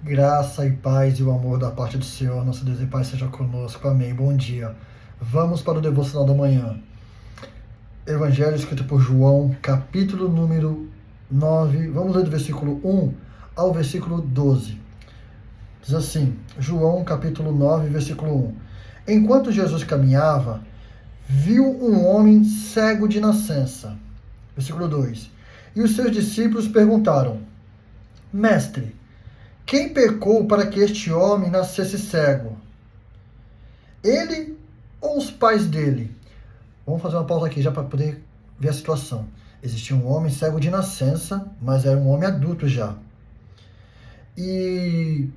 Graça e paz e o amor da parte do Senhor, nosso Deus e Pai, seja conosco. Amém. Bom dia. Vamos para o devocional da manhã. Evangelho escrito por João, capítulo número 9. Vamos ler do versículo 1 ao versículo 12. Diz assim, João, capítulo 9, versículo 1. Enquanto Jesus caminhava, viu um homem cego de nascença. Versículo 2. E os seus discípulos perguntaram: Mestre, quem pecou para que este homem nascesse cego? Ele ou os pais dele? Vamos fazer uma pausa aqui já para poder ver a situação. Existia um homem cego de nascença, mas era um homem adulto já. E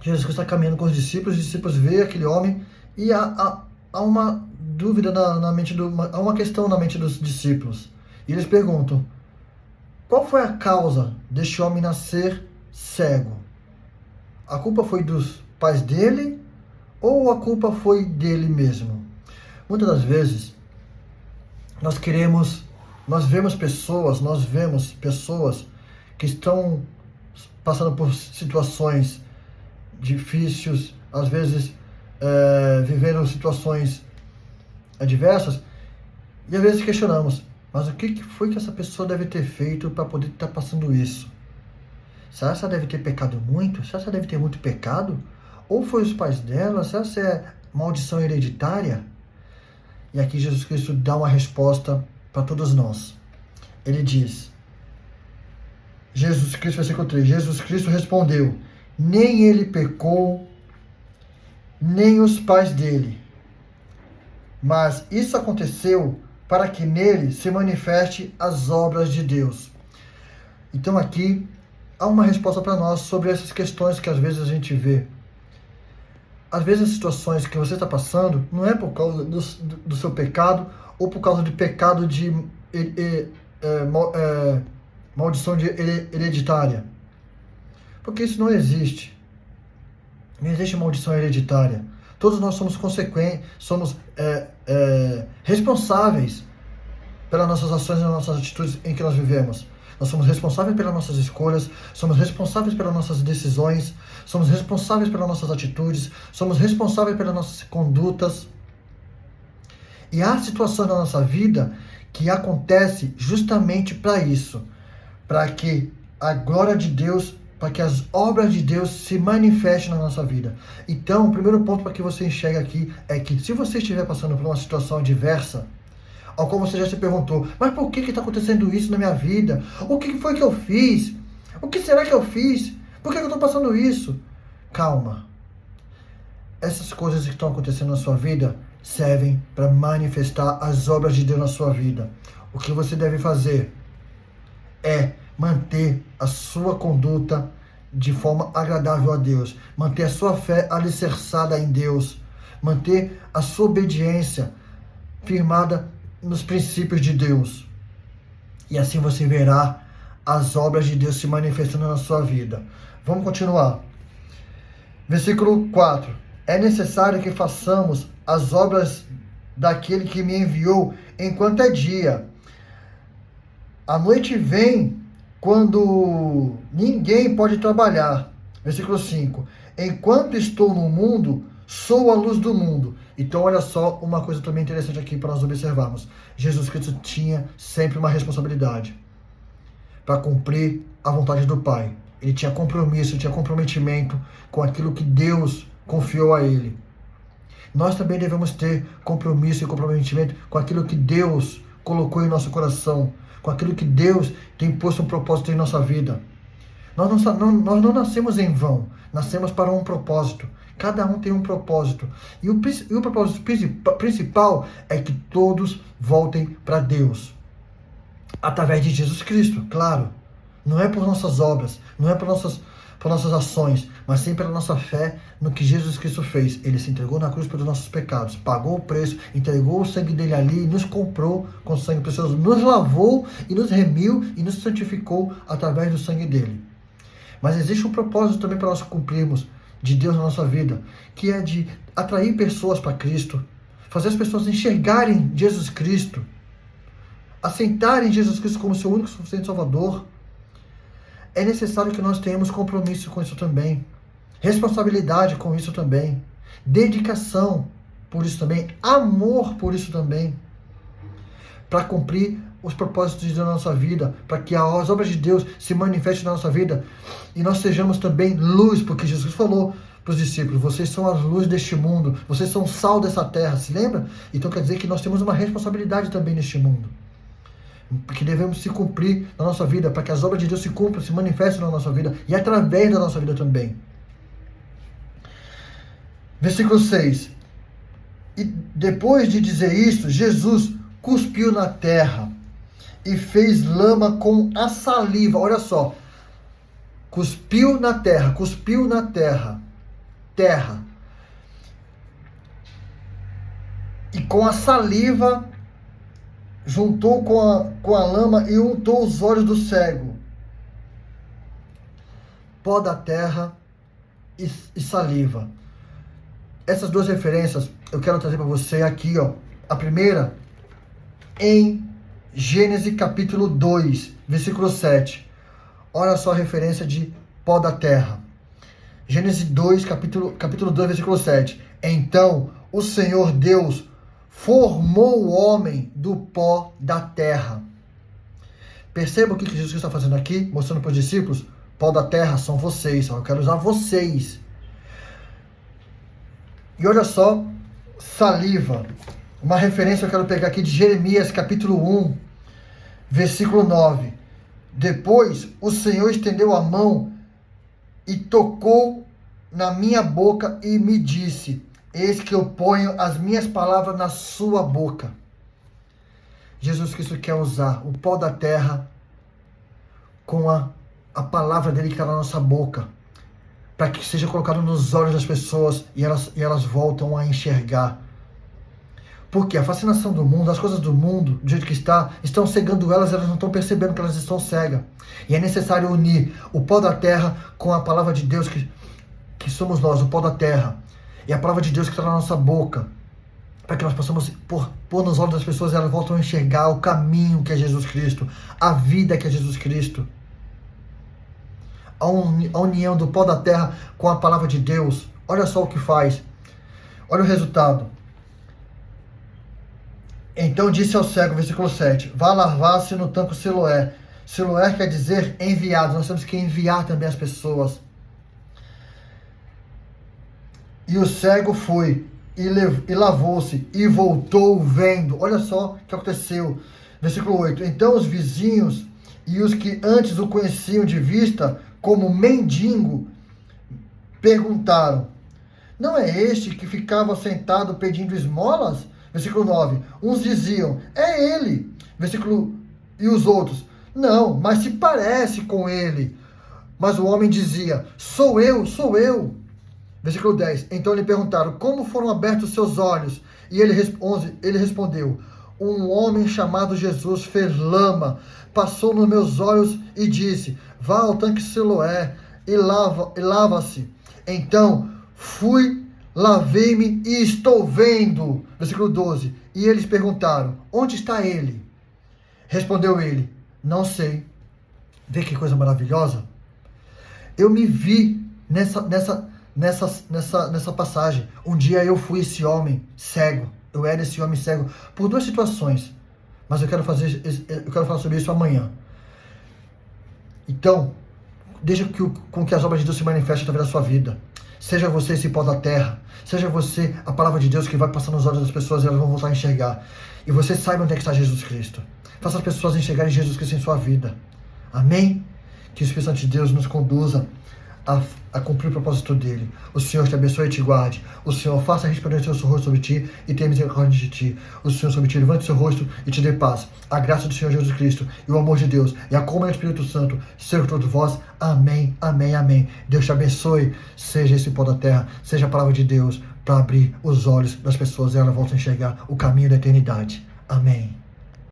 Jesus está caminhando com os discípulos veem aquele homem e há uma dúvida na mente há uma questão na mente dos discípulos. E eles perguntam: qual foi a causa deste homem nascer cego? A culpa foi dos pais dele ou a culpa foi dele mesmo? Muitas das vezes nós vemos pessoas que estão passando por situações difíceis, às vezes vivendo situações adversas, e às vezes questionamos: mas o que foi que essa pessoa deve ter feito para poder estar passando isso? Será que ela deve ter pecado muito? Será que ela deve ter muito pecado? Ou foi os pais dela? Será que é maldição hereditária? E aqui Jesus Cristo dá uma resposta para todos nós. Ele diz, Jesus Cristo, versículo 3, Jesus Cristo respondeu: nem ele pecou, nem os pais dele. Mas isso aconteceu para que nele se manifeste as obras de Deus. Então aqui há uma resposta para nós sobre essas questões que às vezes a gente vê. Às vezes as situações que você está passando não é por causa do seu pecado ou por causa do pecado de maldição hereditária. Porque isso não existe. Não existe maldição hereditária. Todos nós somos consequentes, somos responsáveis pelas nossas ações e nossas atitudes em que nós vivemos. Nós somos responsáveis pelas nossas escolhas, somos responsáveis pelas nossas decisões, somos responsáveis pelas nossas atitudes, somos responsáveis pelas nossas condutas. E há situações na nossa vida que acontecem justamente para isso, para que a glória de Deus, para que as obras de Deus se manifestem na nossa vida. Então, o primeiro ponto para que você enxergue aqui é que se você estiver passando por uma situação adversa, ao qual você já se perguntou: mas por que está acontecendo isso na minha vida? O que foi que eu fiz? O que será que eu fiz? Por que eu estou passando isso? Calma. Essas coisas que estão acontecendo na sua vida servem para manifestar as obras de Deus na sua vida. O que você deve fazer é manter a sua conduta de forma agradável a Deus, manter a sua fé alicerçada em Deus, manter a sua obediência firmada nos princípios de Deus. E assim você verá as obras de Deus se manifestando na sua vida. Vamos continuar. Versículo 4. É necessário que façamos as obras daquele que me enviou enquanto é dia. A noite vem quando ninguém pode trabalhar. Versículo 5. Enquanto estou no mundo, sou a luz do mundo. Então, olha só uma coisa também interessante aqui para nós observarmos. Jesus Cristo tinha sempre uma responsabilidade para cumprir a vontade do Pai. Ele tinha compromisso, tinha comprometimento com aquilo que Deus confiou a ele. Nós também devemos ter compromisso e comprometimento com aquilo que Deus colocou em nosso coração, com aquilo que Deus tem posto um propósito em nossa vida. Nós não nascemos em vão, nascemos para um propósito. Cada um tem um propósito. E o propósito principal é que todos voltem para Deus. Através de Jesus Cristo, claro. Não é por nossas obras, não é por nossas ações, mas sim pela nossa fé no que Jesus Cristo fez. Ele se entregou na cruz pelos nossos pecados, pagou o preço, entregou o sangue dele ali, nos comprou com sangue precioso, nos lavou e nos remiu e nos santificou através do sangue dele. Mas existe um propósito também para nós cumprirmos de Deus na nossa vida, que é de atrair pessoas para Cristo, fazer as pessoas enxergarem Jesus Cristo, aceitarem Jesus Cristo como seu único e suficiente Salvador. é necessário que nós tenhamos compromisso com isso também, responsabilidade com isso também, dedicação por isso também, amor por isso também, para cumprir os propósitos de Deus na nossa vida, para que as obras de Deus se manifestem na nossa vida e nós sejamos também luz, porque Jesus falou para os discípulos: vocês são a luz deste mundo, vocês são o sal dessa terra, se lembra? Então quer dizer que nós temos uma responsabilidade também neste mundo, que devemos se cumprir na nossa vida, para que as obras de Deus se cumpram, se manifestem na nossa vida e através da nossa vida também. Versículo 6. E depois de dizer isso, Jesus cuspiu na terra e fez lama com a saliva. Olha só, cuspiu na terra, terra. E com a saliva juntou com a lama e untou os olhos do cego. Pó da terra e saliva. Essas duas referências eu quero trazer para você aqui, ó. A primeira em Gênesis capítulo 2, versículo 7. Olha só a referência de pó da terra. Gênesis 2, capítulo 2, versículo 7. Então o Senhor Deus formou o homem do pó da terra. Perceba o que Jesus está fazendo aqui, mostrando para os discípulos: pó da terra são vocês, eu quero usar vocês. E olha só, saliva. Uma referência eu quero pegar aqui de Jeremias capítulo 1, versículo 9. Depois o Senhor estendeu a mão e tocou na minha boca e me disse: eis que eu ponho as minhas palavras na sua boca. Jesus Cristo quer usar o pó da terra com a palavra dele que está na nossa boca, para que seja colocado nos olhos das pessoas e elas voltam a enxergar. Porque a fascinação do mundo, as coisas do mundo, do jeito que estão cegando elas não estão percebendo que elas estão cegas. E é necessário unir o pó da terra com a palavra de Deus, que somos nós, o pó da terra. E a palavra de Deus que está na nossa boca, para que nós possamos pôr nos olhos das pessoas e elas voltam a enxergar o caminho que é Jesus Cristo, a vida que é Jesus Cristo. A união do pó da terra com a palavra de Deus, olha só o que faz. Olha o resultado. Então disse ao cego, versículo 7, vá lavar-se no tanque Siloé. Siloé quer dizer enviado. Nós temos que enviar também as pessoas. E o cego foi e lavou-se e voltou vendo. Olha só o que aconteceu. Versículo 8. Então os vizinhos e os que antes o conheciam de vista como mendigo perguntaram: não é este que ficava sentado pedindo esmolas? Versículo 9. Uns diziam: é ele. E os outros: não, mas se parece com ele. Mas o homem dizia: sou eu. Versículo 10. Então lhe perguntaram: como foram abertos seus olhos? E ele respondeu: um homem chamado Jesus fez lama, passou nos meus olhos e disse: vá ao tanque Siloé e lava-se. Então fui, lavei-me e estou vendo. Versículo 12. E eles perguntaram: onde está ele? Respondeu ele: não sei. Vê que coisa maravilhosa? Eu me vi nessa passagem. Um dia eu fui esse homem cego. Eu era esse homem cego por duas situações. Mas eu quero falar sobre isso amanhã. Então, deixa com que as obras de Deus se manifestem através da sua vida. Seja você esse pó da terra. Seja você a palavra de Deus que vai passar nos olhos das pessoas e elas vão voltar a enxergar. E você saiba onde é que está Jesus Cristo. Faça as pessoas enxergarem Jesus Cristo em sua vida. Amém? Que o Espírito Santo de Deus nos conduza a cumprir o propósito dele. O Senhor te abençoe e te guarde. O Senhor faça resplandecer o seu rosto sobre ti e tenha misericórdia de ti. O Senhor sobre ti levante seu rosto e te dê paz. A graça do Senhor Jesus Cristo e o amor de Deus e a comunhão do Espírito Santo seja com todos vós. Amém, amém, amém. Deus te abençoe. Seja esse pó da terra, seja a palavra de Deus para abrir os olhos das pessoas e elas voltam a enxergar o caminho da eternidade. Amém.